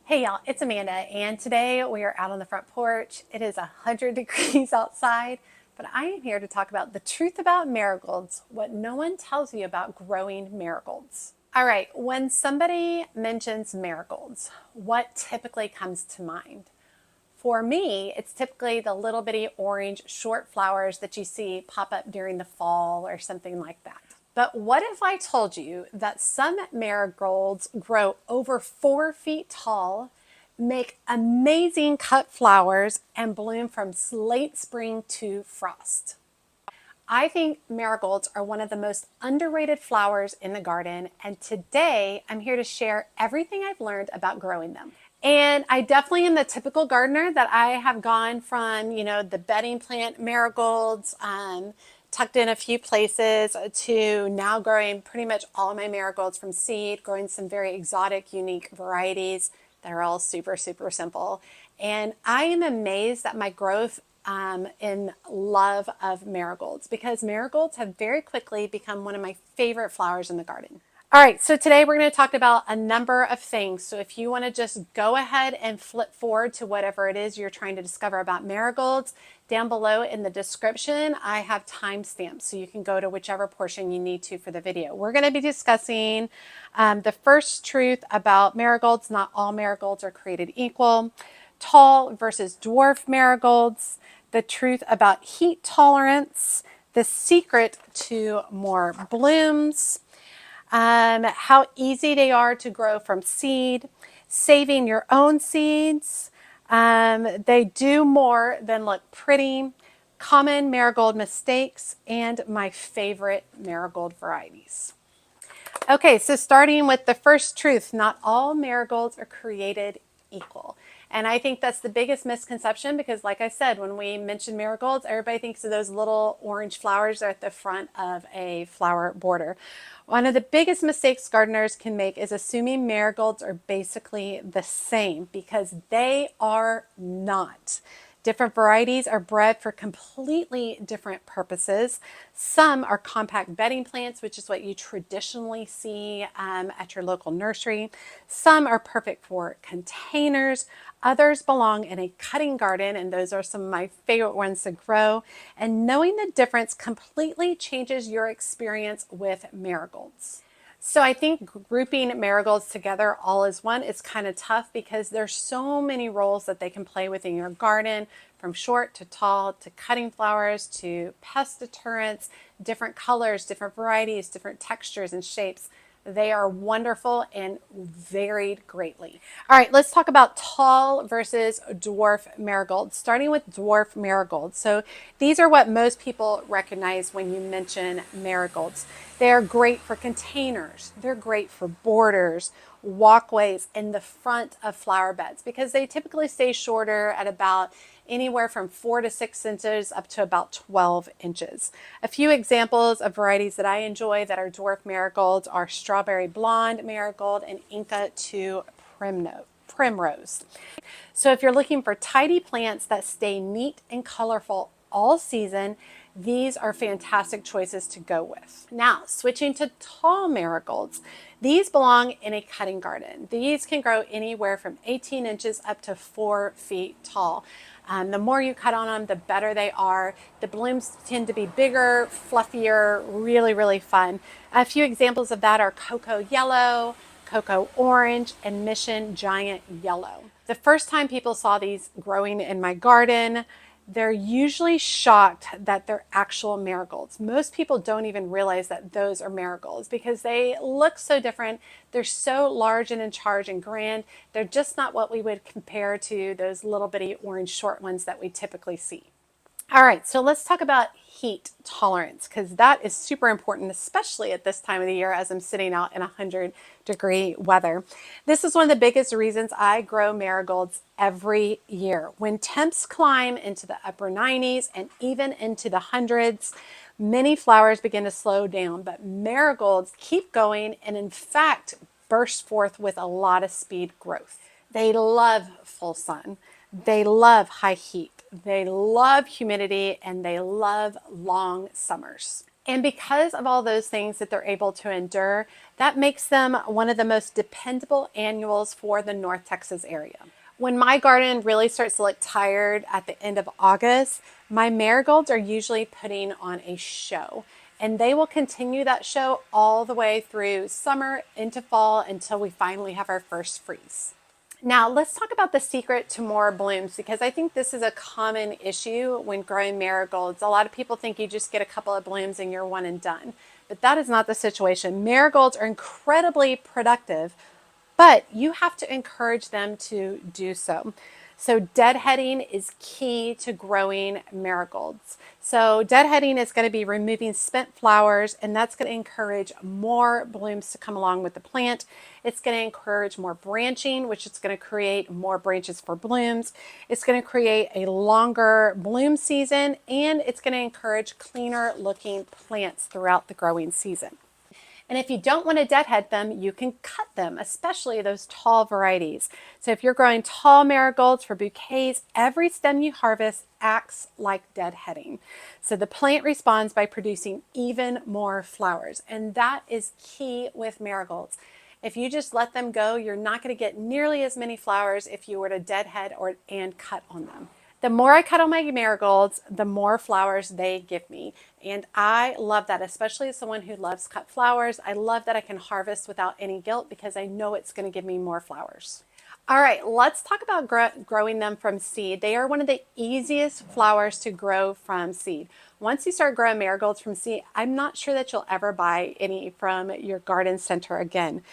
Hey y'all, it's Amanda, and today we are out on the front porch. It is 100 degrees outside, but I am here to talk about the truth about marigolds, what no one tells you about growing marigolds. All right, when somebody mentions marigolds, what typically comes to mind? For me, it's typically the little bitty orange short flowers that you see pop up during the fall or something like that. But what if I told you that some marigolds grow over 4 feet tall, make amazing cut flowers, and bloom from late spring to frost? I think marigolds are one of the most underrated flowers in the garden, and today I'm here to share everything I've learned about growing them. And I definitely am the typical gardener that I have gone from, the bedding plant marigolds, tucked in a few places, to now growing pretty much all of my marigolds from seed, growing some very exotic, unique varieties that are all super, super simple. And I am amazed at my growth in love of marigolds, because marigolds have very quickly become one of my favorite flowers in the garden. All right, so today we're going to talk about a number of things. So if you want to just go ahead and flip forward to whatever it is you're trying to discover about marigolds, down below in the description, I have timestamps, so you can go to whichever portion you need to for the video. We're going to be discussing the first truth about marigolds. Not all marigolds are created equal. Tall versus dwarf marigolds. The truth about heat tolerance. The secret to more blooms. How easy they are to grow from seed, saving your own seeds. They do more than look pretty, common marigold mistakes, and my favorite marigold varieties. Okay, so starting with the first truth, not all marigolds are created equal. And I think that's the biggest misconception, because like I said, when we mention marigolds, everybody thinks of those little orange flowers at the front of a flower border. One of the biggest mistakes gardeners can make is assuming marigolds are basically the same, because they are not. Different varieties are bred for completely different purposes. Some are compact bedding plants, which is what you traditionally see at your local nursery. Some are perfect for containers. Others belong in a cutting garden, and those are some of my favorite ones to grow. And knowing the difference completely changes your experience with marigolds. So I think grouping marigolds together all as one is kind of tough, because there's so many roles that they can play within your garden, from short to tall to cutting flowers to pest deterrents, different colors, different varieties, different textures and shapes. They are wonderful and varied greatly. All right, let's talk about tall versus dwarf marigolds, starting with dwarf marigolds. So these are what most people recognize when you mention marigolds. They're great for containers. They're great for borders, walkways in the front of flower beds, because they typically stay shorter at about anywhere from 4 to 6 inches up to about 12 inches. A few examples of varieties that I enjoy that are dwarf marigolds are strawberry blonde marigold and Inca 2 primrose. So if you're looking for tidy plants that stay neat and colorful all season, these are fantastic choices to go with. Now, switching to tall marigolds. These belong in a cutting garden. These can grow anywhere from 18 inches up to 4 feet tall. The more you cut on them, the better they are. The blooms tend to be bigger, fluffier, really, really fun. A few examples of that are cocoa yellow, cocoa orange, and mission giant yellow. The first time people saw these growing in my garden, they're usually shocked that they're actual marigolds. Most people don't even realize that those are marigolds, because they look so different. They're so large and in charge and grand. They're just not what we would compare to those little bitty orange short ones that we typically see. All right, so let's talk about heat tolerance, because that is super important, especially at this time of the year as I'm sitting out in 100-degree weather. This is one of the biggest reasons I grow marigolds every year. When temps climb into the upper 90s and even into the hundreds, many flowers begin to slow down, but marigolds keep going and in fact burst forth with a lot of speed growth. They love full sun. They love high heat. They love humidity, and they love long summers. And because of all those things that they're able to endure, that makes them one of the most dependable annuals for the North Texas area. When my garden really starts to look tired at the end of August, my marigolds are usually putting on a show. And they will continue that show all the way through summer into fall until we finally have our first freeze. Now, let's talk about the secret to more blooms, because I think this is a common issue when growing marigolds. A lot of people think you just get a couple of blooms and you're one and done, but that is not the situation. Marigolds are incredibly productive, but you have to encourage them to do so. So deadheading is key to growing marigolds. So deadheading is going to be removing spent flowers, and that's going to encourage more blooms to come along with the plant. It's going to encourage more branching, which is going to create more branches for blooms. It's going to create a longer bloom season, and it's going to encourage cleaner looking plants throughout the growing season. And if you don't want to deadhead them, you can cut them, especially those tall varieties. So if you're growing tall marigolds for bouquets, every stem you harvest acts like deadheading. So the plant responds by producing even more flowers. And that is key with marigolds. If you just let them go, you're not going to get nearly as many flowers if you were to deadhead and cut on them. The more I cut on my marigolds, the more flowers they give me. And I love that, especially as someone who loves cut flowers. I love that I can harvest without any guilt because I know it's going to give me more flowers. All right, let's talk about growing them from seed. They are one of the easiest flowers to grow from seed. Once you start growing marigolds from seed, I'm not sure that you'll ever buy any from your garden center again.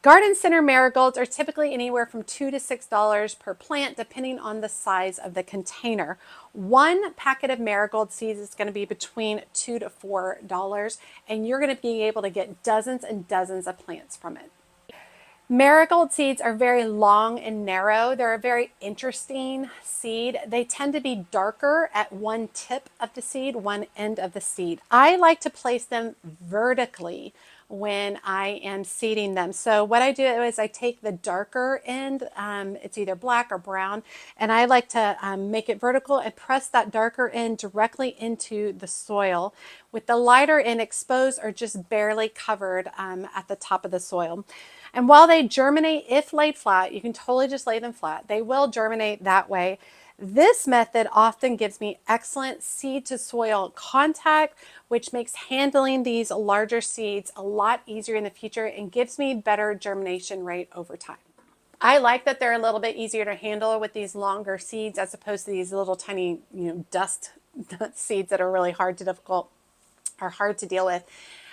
Garden center marigolds are typically anywhere from $2 to $6 per plant, depending on the size of the container. One packet of marigold seeds is going to be between $2 to $4, and you're going to be able to get dozens and dozens of plants from it. Marigold seeds are very long and narrow. They're a very interesting seed. They tend to be darker at one tip of the seed, one end of the seed. I like to place them vertically when I am seeding them. So what I do is I take the darker end, it's either black or brown, and I like to make it vertical and press that darker end directly into the soil, with the lighter end exposed or just barely covered at the top of the soil. And while they germinate, if laid flat, you can totally just lay them flat. They will germinate that way. This method often gives me excellent seed to soil contact, which makes handling these larger seeds a lot easier in the future and gives me better germination rate over time. I like that they're a little bit easier to handle with these longer seeds as opposed to these little tiny, dust seeds that are really hard to deal with.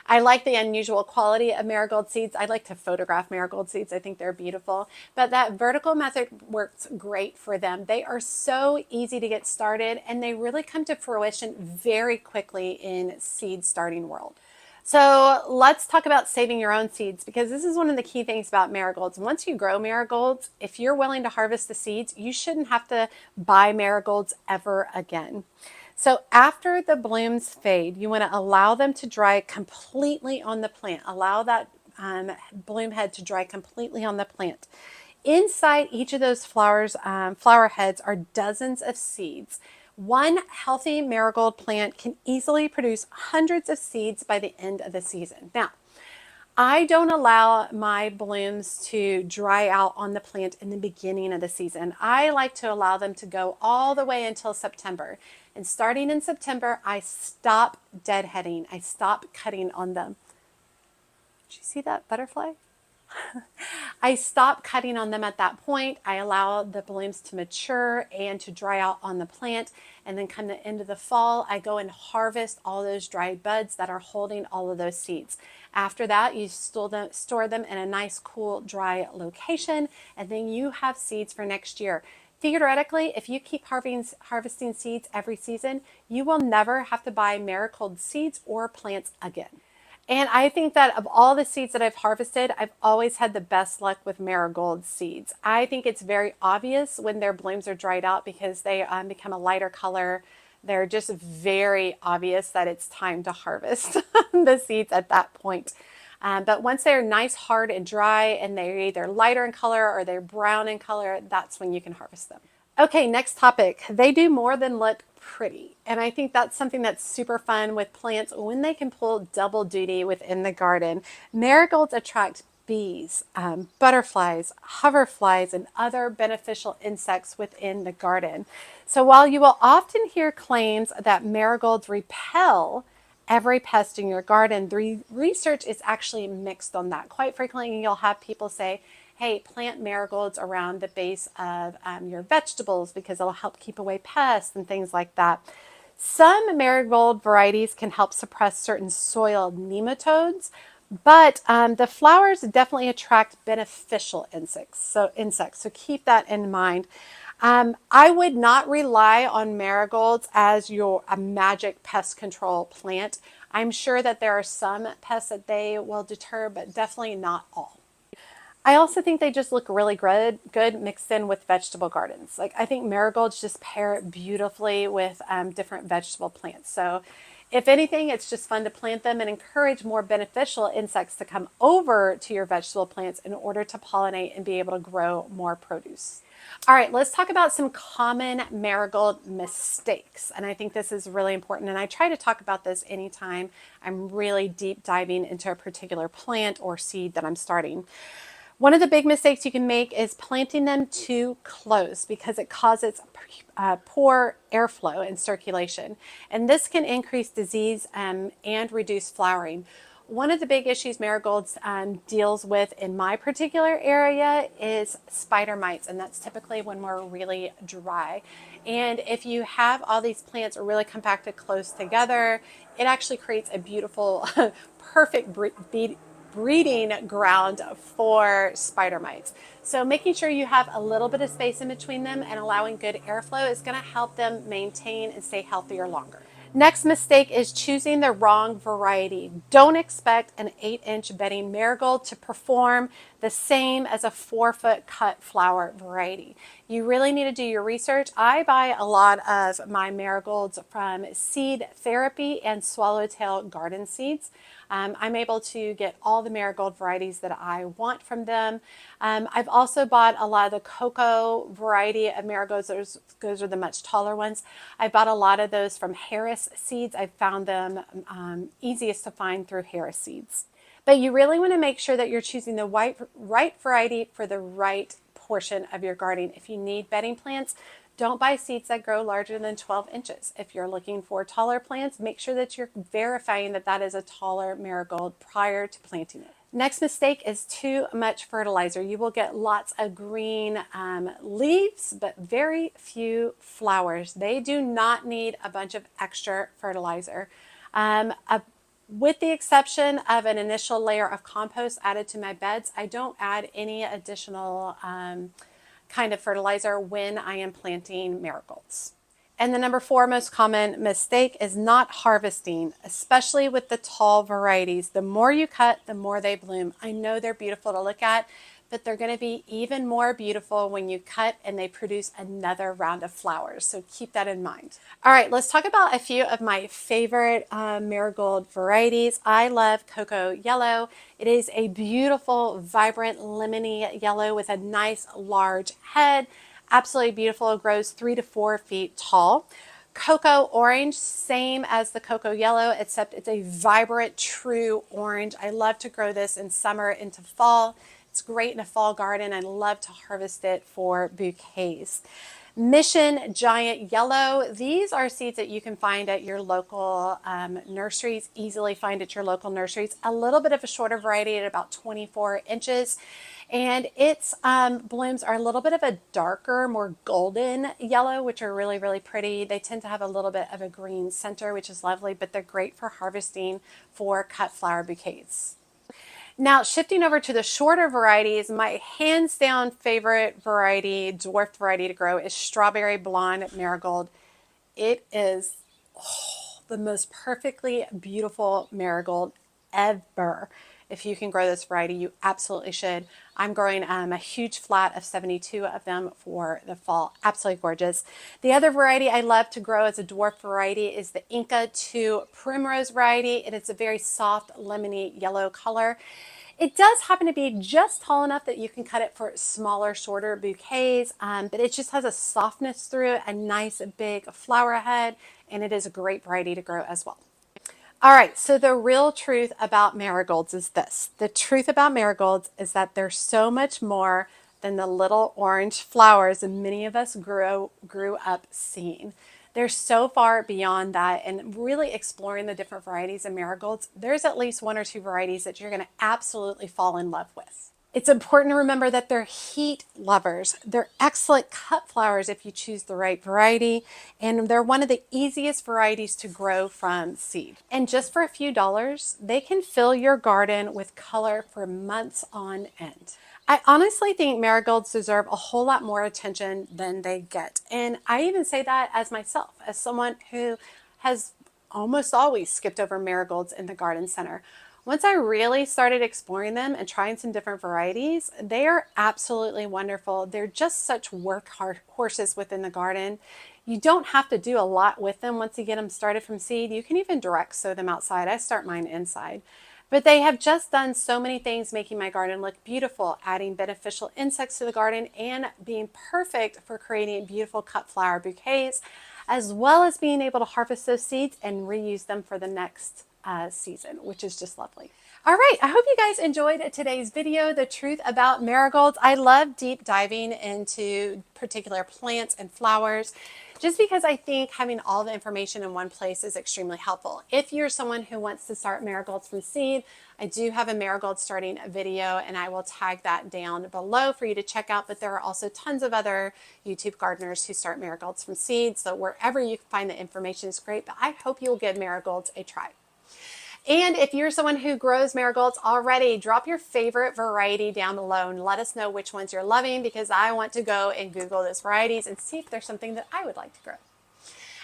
I like the unusual quality of marigold seeds. I like to photograph marigold seeds. I think they're beautiful. But that vertical method works great for them. They are so easy to get started, and they really come to fruition very quickly in seed starting world. So let's talk about saving your own seeds, because this is one of the key things about marigolds. Once you grow marigolds, if you're willing to harvest the seeds, you shouldn't have to buy marigolds ever again. So after the blooms fade, you want to allow them to dry completely on the plant. Allow that bloom head to dry completely on the plant. Inside each of those flower heads are dozens of seeds. One healthy marigold plant can easily produce hundreds of seeds by the end of the season. Now, I don't allow my blooms to dry out on the plant in the beginning of the season. I like to allow them to go all the way until September. And starting in September, I stop deadheading. I stop cutting on them. Did you see that butterfly? I stop cutting on them at that point. I allow the blooms to mature and to dry out on the plant. And then come the end of the fall, I go and harvest all those dried buds that are holding all of those seeds. After that, you store them in a nice, cool, dry location, and then you have seeds for next year. Theoretically, if you keep harvesting seeds every season, you will never have to buy marigold seeds or plants again. And I think that of all the seeds that I've harvested, I've always had the best luck with marigold seeds. I think it's very obvious when their blooms are dried out because they become a lighter color. They're just very obvious that it's time to harvest the seeds at that point. But once they're nice, hard, and dry, and they're either lighter in color or they're brown in color, that's when you can harvest them. Okay, next topic. They do more than look pretty. And I think that's something that's super fun with plants when they can pull double duty within the garden. Marigolds attract bees, butterflies, hoverflies, and other beneficial insects within the garden. So while you will often hear claims that marigolds repel every pest in your garden, the research is actually mixed on that. Quite frequently, you'll have people say, hey, plant marigolds around the base of your vegetables because it'll help keep away pests and things like that. Some marigold varieties can help suppress certain soil nematodes, but the flowers definitely attract beneficial insects. So keep that in mind. I would not rely on marigolds as a magic pest control plant. I'm sure that there are some pests that they will deter, but definitely not all. I also think they just look really good mixed in with vegetable gardens. Like I think marigolds just pair beautifully with different vegetable plants. So if anything, it's just fun to plant them and encourage more beneficial insects to come over to your vegetable plants in order to pollinate and be able to grow more produce. All right, let's talk about some common marigold mistakes. And I think this is really important. And I try to talk about this anytime I'm really deep diving into a particular plant or seed that I'm starting. One of the big mistakes you can make is planting them too close because it causes poor airflow and circulation. And this can increase disease and reduce flowering. One of the big issues marigolds deals with in my particular area is spider mites, and that's typically when we're really dry. And if you have all these plants really compacted close together, it actually creates a beautiful, perfect breeding ground for spider mites. So making sure you have a little bit of space in between them and allowing good airflow is going to help them maintain and stay healthier longer. Next mistake is choosing the wrong variety. Don't expect an 8-inch bedding marigold to perform the same as a 4-foot cut flower variety. You really need to do your research. I buy a lot of my marigolds from Seed Therapy and Swallowtail Garden Seeds. I'm able to get all the marigold varieties that I want from them. I've also bought a lot of the cocoa variety of marigolds. Those are the much taller ones. I bought a lot of those from Harris Seeds. I found them easiest to find through Harris Seeds. But you really want to make sure that you're choosing the right variety for the right portion of your garden. If you need bedding plants, don't buy seeds that grow larger than 12 inches. If you're looking for taller plants, make sure that you're verifying that that is a taller marigold prior to planting it. Next mistake is too much fertilizer. You will get lots of green leaves, but very few flowers. They do not need a bunch of extra fertilizer. With the exception of an initial layer of compost added to my beds, I don't add any additional kind of fertilizer when I am planting marigolds. And the number 4 most common mistake is not harvesting, especially with the tall varieties. The more you cut, the more they bloom. I know they're beautiful to look at, but they're going to be even more beautiful when you cut and they produce another round of flowers. So keep that in mind. All right, let's talk about a few of my favorite marigold varieties. I love Cocoa Yellow. It is a beautiful, vibrant, lemony yellow with a nice, large head. Absolutely beautiful. It grows 3 to 4 feet tall. Cocoa Orange, same as the Cocoa Yellow, except it's a vibrant, true orange. I love to grow this in summer into fall. It's great in a fall garden. I love to harvest it for bouquets. Mission Giant Yellow. These are seeds that you can find at your local nurseries, easily find at your local nurseries. A little bit of a shorter variety at about 24 inches. And its blooms are a little bit of a darker, more golden yellow, which are really, really pretty. They tend to have a little bit of a green center, which is lovely, but they're great for harvesting for cut flower bouquets. Now, shifting over to the shorter varieties, my hands down favorite variety, dwarf variety to grow is Strawberry Blonde Marigold. It is the most perfectly beautiful marigold ever. If you can grow this variety, you absolutely should. I'm growing a huge flat of 72 of them for the fall. Absolutely gorgeous. The other variety I love to grow as a dwarf variety is the Inca 2 Primrose variety. It is a very soft, lemony yellow color. It does happen to be just tall enough that you can cut it for smaller, shorter bouquets, but it just has a softness through it, a nice big flower head, and it is a great variety to grow as well. All right, so the real truth about marigolds is this. The truth about marigolds is that they're so much more than the little orange flowers that many of us grew up seeing. They're so far beyond that, and really exploring the different varieties of marigolds, there's at least one or two varieties that you're going to absolutely fall in love with. It's important to remember that they're heat lovers. They're excellent cut flowers if you choose the right variety, and they're one of the easiest varieties to grow from seed. And just for a few dollars, they can fill your garden with color for months on end. I honestly think marigolds deserve a whole lot more attention than they get. And I even say that as myself, as someone who has almost always skipped over marigolds in the garden center. Once I really started exploring them and trying some different varieties, they are absolutely wonderful. They're just such horses within the garden. You don't have to do a lot with them once you get them started from seed. You can even direct sow them outside. I start mine inside. But they have just done so many things making my garden look beautiful, adding beneficial insects to the garden, and being perfect for creating beautiful cut flower bouquets, as well as being able to harvest those seeds and reuse them for the next season, which is just lovely. All right, I hope you guys enjoyed today's video, the truth about marigolds. I love deep diving into particular plants and flowers just because I think having all the information in one place is extremely helpful. If you're someone who wants to start marigolds from seed, I do have a marigold starting video, and I will tag that down below for you to check out. But there are also tons of other YouTube gardeners who start marigolds from seed. So wherever you can find the information is great, but I hope you'll give marigolds a try. And if you're someone who grows marigolds already, drop your favorite variety down below and let us know which ones you're loving, because I want to go and Google those varieties and see if there's something that I would like to grow.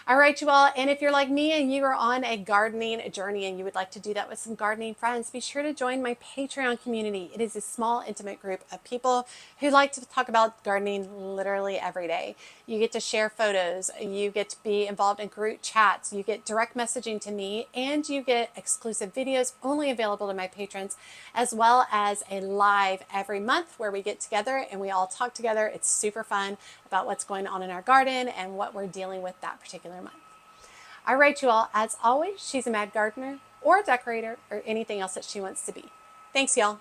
All right, you all. And if you're like me and you are on a gardening journey and you would like to do that with some gardening friends, be sure to join my Patreon community. It is a small, intimate group of people who like to talk about gardening literally every day. You get to share photos, you get to be involved in group chats, you get direct messaging to me, and you get exclusive videos only available to my patrons, as well as a live every month where we get together and we all talk together. It's super fun about what's going on in our garden and what we're dealing with that particular month. All right, you all, as always, she's a mad gardener or a decorator or anything else that she wants to be. Thanks, y'all.